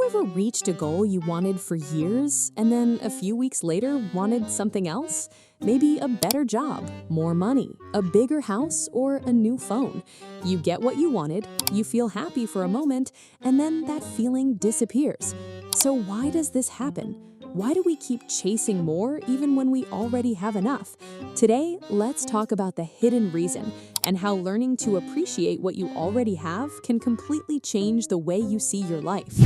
ever reached a goal you wanted for years and then a few weeks later wanted something else? Maybe a better job, more money, a bigger house, or a new phone. You get what you wanted, you feel happy for a moment, and then that feeling disappears. So why does this happen? Why do we keep chasing more even when we already have enough? Today, let's talk about the hidden reason and how learning to appreciate what you already have can completely change the way you see your life.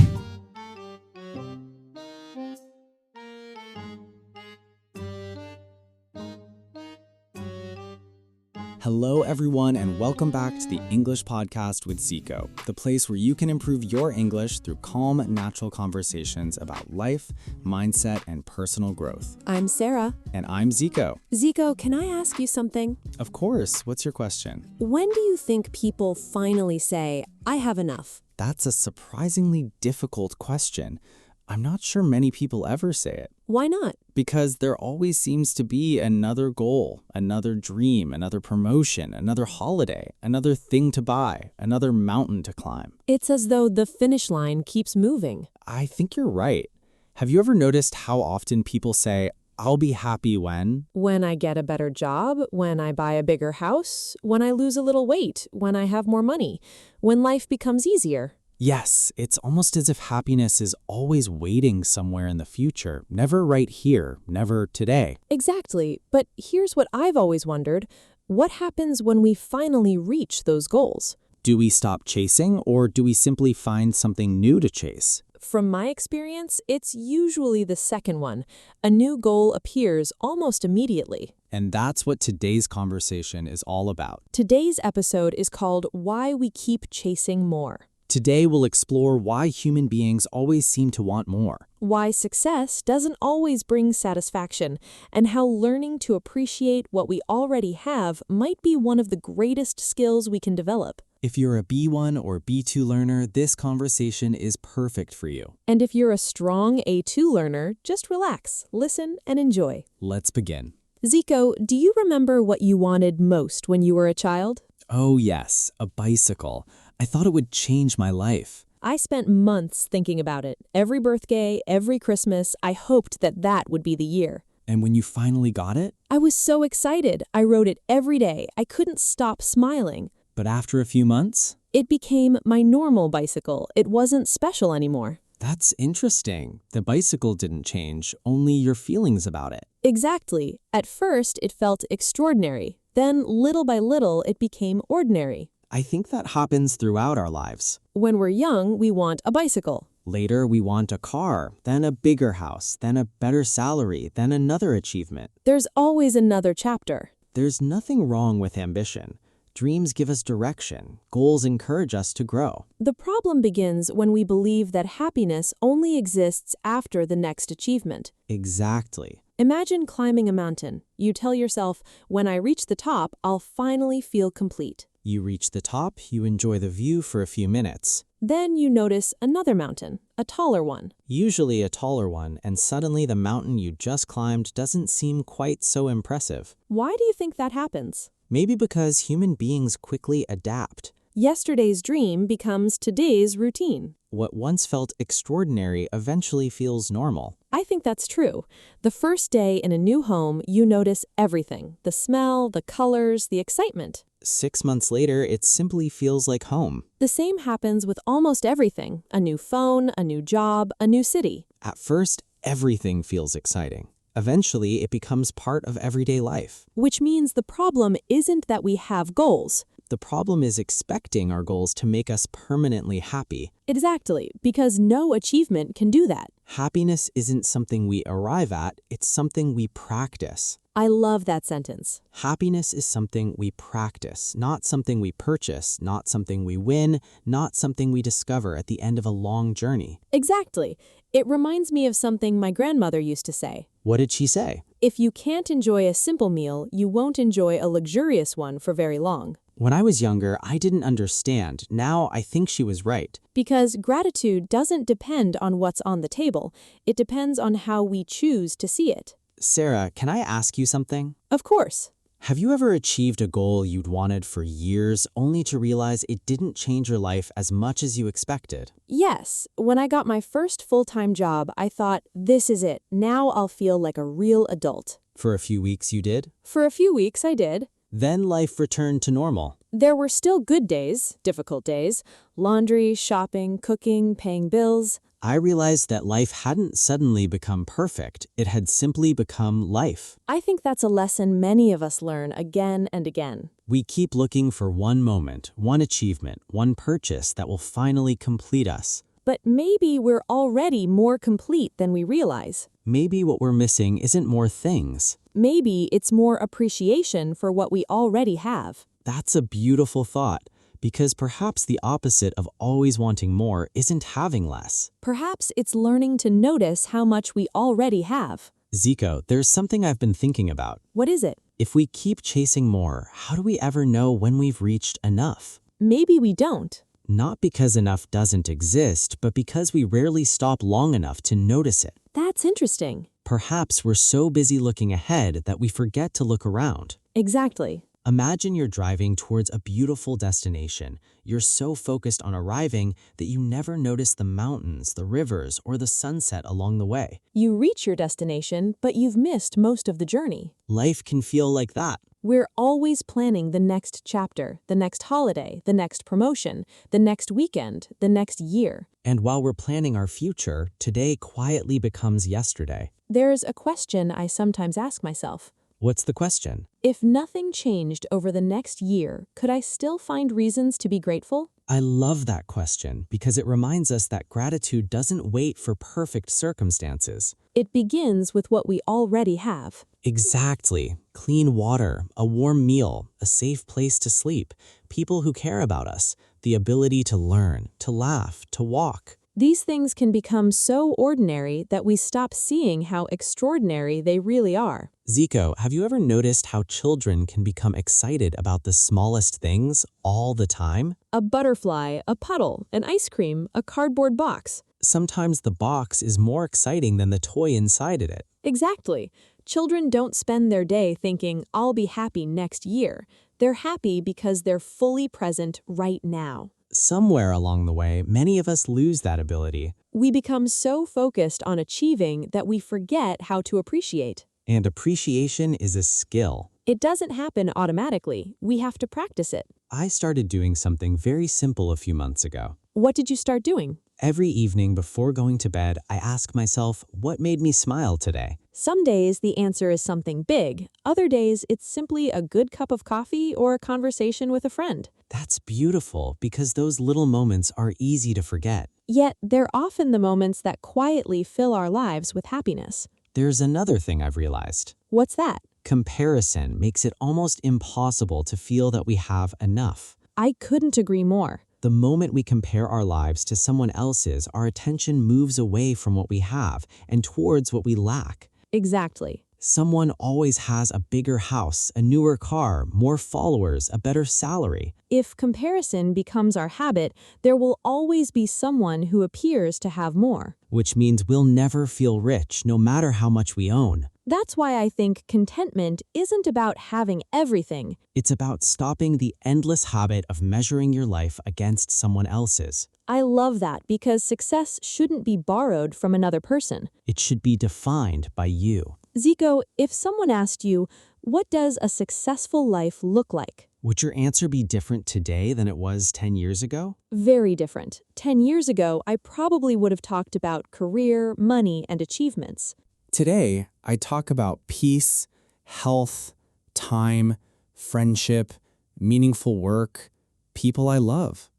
Hello everyone and welcome back to the English Podcast with Zico, the place where you can improve your English through calm, natural conversations about life, mindset, and personal growth. I'm Sarah. And I'm Zico. Zico, can I ask you something? Of course, what's your question? When do you think people finally say, I have enough? That's a surprisingly difficult question. I'm not sure many people ever say it. Why not? Because there always seems to be another goal, another dream, another promotion, another holiday, another thing to buy, another mountain to climb. It's as though the finish line keeps moving. I think you're right. Have you ever noticed how often people say, I'll be happy when? When I get a better job, when I buy a bigger house, when I lose a little weight, when I have more money, when life becomes easier. Yes, it's almost as if happiness is always waiting somewhere in the future, never right here, never today. Exactly, but here's what I've always wondered. What happens when we finally reach those goals? Do we stop chasing, or do we simply find something new to chase? From my experience, it's usually the second one. A new goal appears almost immediately. And that's what today's conversation is all about. Today's episode is called Why We Keep Chasing More. Today we'll explore why human beings always seem to want more. Why success doesn't always bring satisfaction, and how learning to appreciate what we already have might be one of the greatest skills we can develop. If you're a B1 or B2 learner, this conversation is perfect for you. And if you're a strong A2 learner, just relax, listen, and enjoy. Let's begin. Zico, do you remember what you wanted most when you were a child? Oh yes, a bicycle. I thought it would change my life. I spent months thinking about it. Every birthday, every Christmas, I hoped that would be the year. And when you finally got it? I was so excited. I rode it every day. I couldn't stop smiling. But after a few months? It became my normal bicycle. It wasn't special anymore. That's interesting. The bicycle didn't change, only your feelings about it. Exactly. At first, it felt extraordinary. Then, little by little, it became ordinary. I think that happens throughout our lives. When we're young, we want a bicycle. Later, we want a car, then a bigger house, then a better salary, then another achievement. There's always another chapter. There's nothing wrong with ambition. Dreams give us direction. Goals encourage us to grow. The problem begins when we believe that happiness only exists after the next achievement. Exactly. Imagine climbing a mountain. You tell yourself, when I reach the top, I'll finally feel complete. You reach the top, you enjoy the view for a few minutes. Then you notice another mountain, a taller one. Usually a taller one, and suddenly the mountain you just climbed doesn't seem quite so impressive. Why do you think that happens? Maybe because human beings quickly adapt. Yesterday's dream becomes today's routine. What once felt extraordinary eventually feels normal. I think that's true. The first day in a new home, you notice everything. The smell, the colors, the excitement. 6 months later, it simply feels like home. The same happens with almost everything. A new phone, a new job, a new city. At first, everything feels exciting. Eventually, it becomes part of everyday life. Which means the problem isn't that we have goals. The problem is expecting our goals to make us permanently happy. Exactly, because no achievement can do that. Happiness isn't something we arrive at, it's something we practice. I love that sentence. Happiness is something we practice, not something we purchase, not something we win, not something we discover at the end of a long journey. Exactly. It reminds me of something my grandmother used to say. What did she say? If you can't enjoy a simple meal, you won't enjoy a luxurious one for very long. When I was younger, I didn't understand. Now I think she was right. Because gratitude doesn't depend on what's on the table. It depends on how we choose to see it. Sarah, can I ask you something? Of course. Have you ever achieved a goal you'd wanted for years only to realize it didn't change your life as much as you expected? Yes, when I got my first full-time job, I thought, this is it. Now I'll feel like a real adult. For a few weeks you did? For a few weeks, I did. Then life returned to normal. There were still good days, difficult days, laundry, shopping, cooking, paying bills. I realized that life hadn't suddenly become perfect. It had simply become life. I think that's a lesson many of us learn again and again. We keep looking for one moment, one achievement, one purchase that will finally complete us. But maybe we're already more complete than we realize. Maybe what we're missing isn't more things. Maybe it's more appreciation for what we already have. That's a beautiful thought, because perhaps the opposite of always wanting more isn't having less. Perhaps it's learning to notice how much we already have. Zico, there's something I've been thinking about. What is it? If we keep chasing more, how do we ever know when we've reached enough? Maybe we don't. Not because enough doesn't exist, but because we rarely stop long enough to notice it. That's interesting. Perhaps we're so busy looking ahead that we forget to look around. Exactly. Imagine you're driving towards a beautiful destination. You're so focused on arriving that you never notice the mountains, the rivers, or the sunset along the way. You reach your destination, but you've missed most of the journey. Life can feel like that. We're always planning the next chapter, the next holiday, the next promotion, the next weekend, the next year. And while we're planning our future, today quietly becomes yesterday. There's a question I sometimes ask myself. What's the question? If nothing changed over the next year, could I still find reasons to be grateful? I love that question because it reminds us that gratitude doesn't wait for perfect circumstances. It begins with what we already have. Exactly. Clean water, a warm meal, a safe place to sleep, people who care about us, the ability to learn, to laugh, to walk. These things can become so ordinary that we stop seeing how extraordinary they really are. Zico, have you ever noticed how children can become excited about the smallest things all the time? A butterfly, a puddle, an ice cream, a cardboard box. Sometimes the box is more exciting than the toy inside it. Exactly. Children don't spend their day thinking, I'll be happy next year. They're happy because they're fully present right now. Somewhere along the way, many of us lose that ability. We become so focused on achieving that we forget how to appreciate. And appreciation is a skill. It doesn't happen automatically. We have to practice it. I started doing something very simple a few months ago. What did you start doing? Every evening before going to bed, I ask myself, what made me smile today? Some days the answer is something big. Other days it's simply a good cup of coffee or a conversation with a friend. That's beautiful because those little moments are easy to forget. Yet they're often the moments that quietly fill our lives with happiness. There's another thing I've realized. What's that? Comparison makes it almost impossible to feel that we have enough. I couldn't agree more. The moment we compare our lives to someone else's, our attention moves away from what we have and towards what we lack. Exactly. Someone always has a bigger house, a newer car, more followers, a better salary. If comparison becomes our habit, there will always be someone who appears to have more. Which means we'll never feel rich, no matter how much we own. That's why I think contentment isn't about having everything. It's about stopping the endless habit of measuring your life against someone else's. I love that because success shouldn't be borrowed from another person. It should be defined by you. Zico, if someone asked you, what does a successful life look like? Would your answer be different today than it was 10 years ago? Very different. 10 years ago, I probably would have talked about career, money, and achievements. Today, I talk about peace, health, time, friendship, meaningful work, people I love.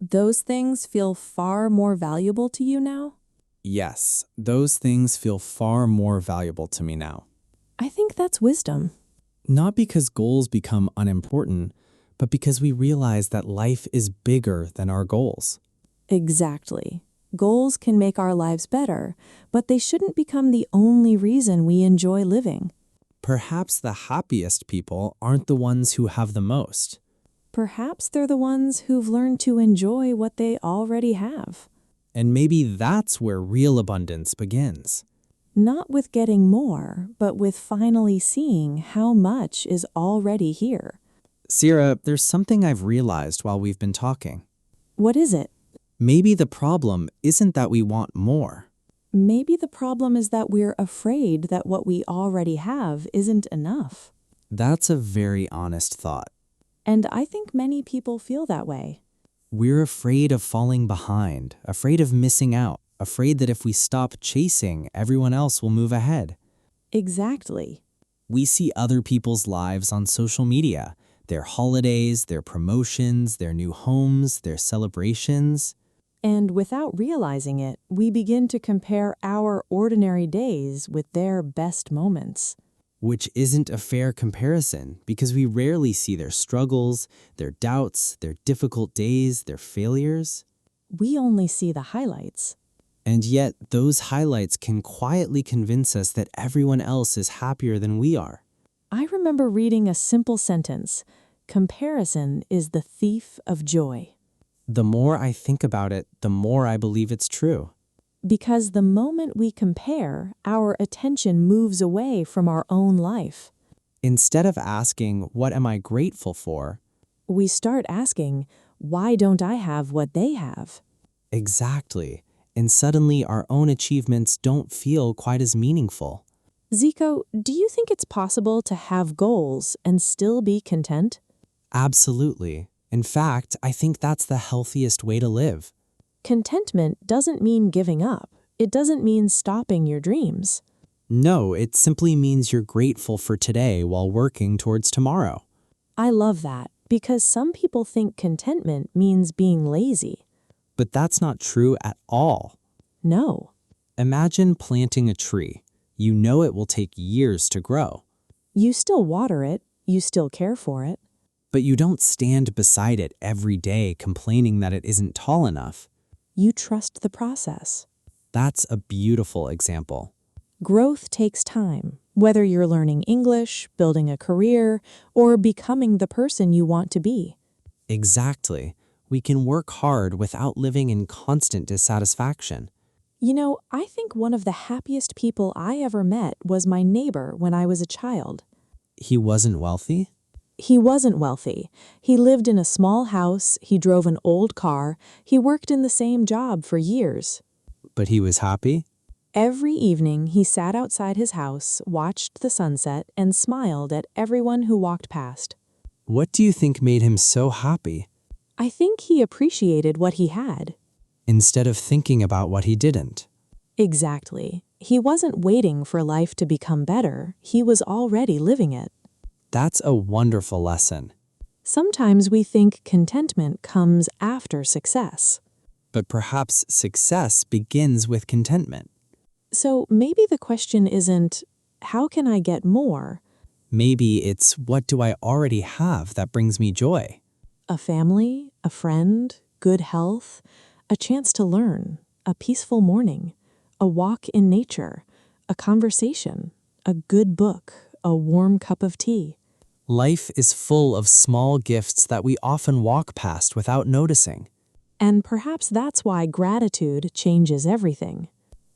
Those things feel far more valuable to you now? Yes, those things feel far more valuable to me now. I think that's wisdom. Not because goals become unimportant, but because we realize that life is bigger than our goals. Exactly. Goals can make our lives better, but they shouldn't become the only reason we enjoy living. Perhaps the happiest people aren't the ones who have the most. Perhaps they're the ones who've learned to enjoy what they already have. And maybe that's where real abundance begins. Not with getting more, but with finally seeing how much is already here. Sarah, there's something I've realized while we've been talking. What is it? Maybe the problem isn't that we want more. Maybe the problem is that we're afraid that what we already have isn't enough. That's a very honest thought. And I think many people feel that way. We're afraid of falling behind, afraid of missing out, afraid that if we stop chasing, everyone else will move ahead. Exactly. We see other people's lives on social media, their holidays, their promotions, their new homes, their celebrations. And without realizing it, we begin to compare our ordinary days with their best moments. Which isn't a fair comparison because we rarely see their struggles, their doubts, their difficult days, their failures. We only see the highlights. And yet, those highlights can quietly convince us that everyone else is happier than we are. I remember reading a simple sentence: comparison is the thief of joy. The more I think about it, the more I believe it's true. Because the moment we compare, our attention moves away from our own life. Instead of asking, what am I grateful for? We start asking, why don't I have what they have? Exactly. And suddenly our own achievements don't feel quite as meaningful. Zico, do you think it's possible to have goals and still be content? Absolutely. In fact, I think that's the healthiest way to live. Contentment doesn't mean giving up. It doesn't mean stopping your dreams. No, it simply means you're grateful for today while working towards tomorrow. I love that because some people think contentment means being lazy. But that's not true at all. No. Imagine planting a tree. You know it will take years to grow. You still water it. You still care for it. But you don't stand beside it every day complaining that it isn't tall enough. You trust the process. That's a beautiful example. Growth takes time, whether you're learning English, building a career, or becoming the person you want to be. Exactly. We can work hard without living in constant dissatisfaction. You know, I think one of the happiest people I ever met was my neighbor when I was a child. He wasn't wealthy? He wasn't wealthy. He lived in a small house, he drove an old car, he worked in the same job for years. But he was happy? Every evening, he sat outside his house, watched the sunset, and smiled at everyone who walked past. What do you think made him so happy? I think he appreciated what he had. Instead of thinking about what he didn't. Exactly. He wasn't waiting for life to become better. He was already living it. That's a wonderful lesson. Sometimes we think contentment comes after success. But perhaps success begins with contentment. So maybe the question isn't, how can I get more? Maybe it's, what do I already have that brings me joy? A family, a friend, good health, a chance to learn, a peaceful morning, a walk in nature, a conversation, a good book, a warm cup of tea. Life is full of small gifts that we often walk past without noticing. And perhaps that's why gratitude changes everything.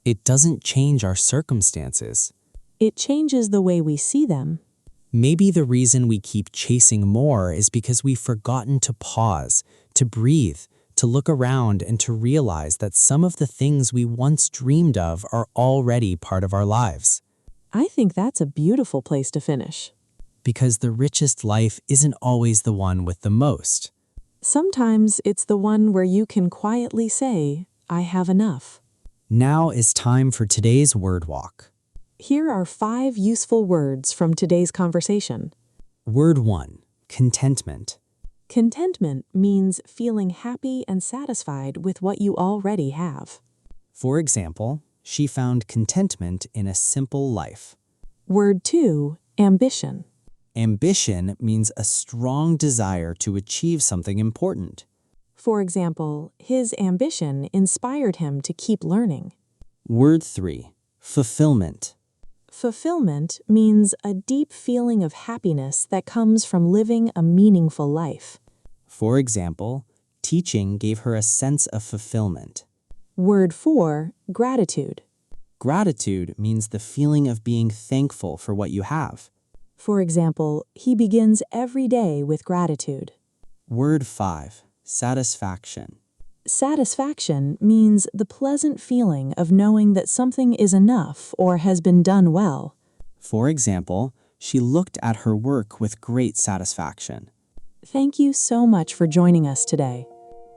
It doesn't change our circumstances. It changes the way we see them. Maybe the reason we keep chasing more is because we've forgotten to pause, to breathe, to look around and to realize that some of the things we once dreamed of are already part of our lives. I think that's a beautiful place to finish. Because the richest life isn't always the one with the most. Sometimes it's the one where you can quietly say, I have enough. Now is time for today's word walk. Here are 5 useful words from today's conversation. Word 1, contentment. Contentment means feeling happy and satisfied with what you already have. For example, she found contentment in a simple life. Word 2, ambition. Ambition means a strong desire to achieve something important. For example, his ambition inspired him to keep learning. Word 3, fulfillment. Fulfillment means a deep feeling of happiness that comes from living a meaningful life. For example, teaching gave her a sense of fulfillment. Word 4, gratitude. Gratitude means the feeling of being thankful for what you have. For example, he begins every day with gratitude. Word 5. Satisfaction. Satisfaction means the pleasant feeling of knowing that something is enough or has been done well. For example, she looked at her work with great satisfaction. Thank you so much for joining us today.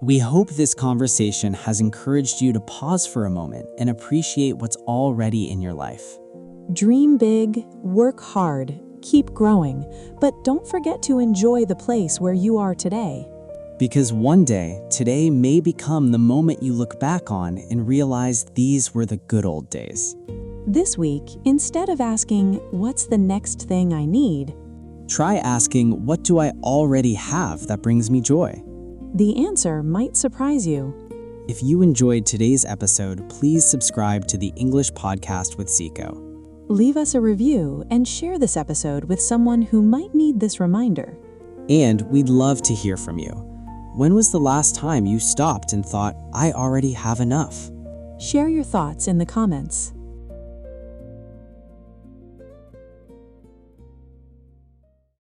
We hope this conversation has encouraged you to pause for a moment and appreciate what's already in your life. Dream big, work hard, keep growing, but don't forget to enjoy the place where you are today. Because one day, today may become the moment you look back on and realize these were the good old days. This week, instead of asking, "What's the next thing I need?" try asking, "What do I already have that brings me joy?" The answer might surprise you. If you enjoyed today's episode, please subscribe to the English Podcast with Zico. Leave us a review and share this episode with someone who might need this reminder. And we'd love to hear from you. When was the last time you stopped and thought, "I already have enough"? Share your thoughts in the comments.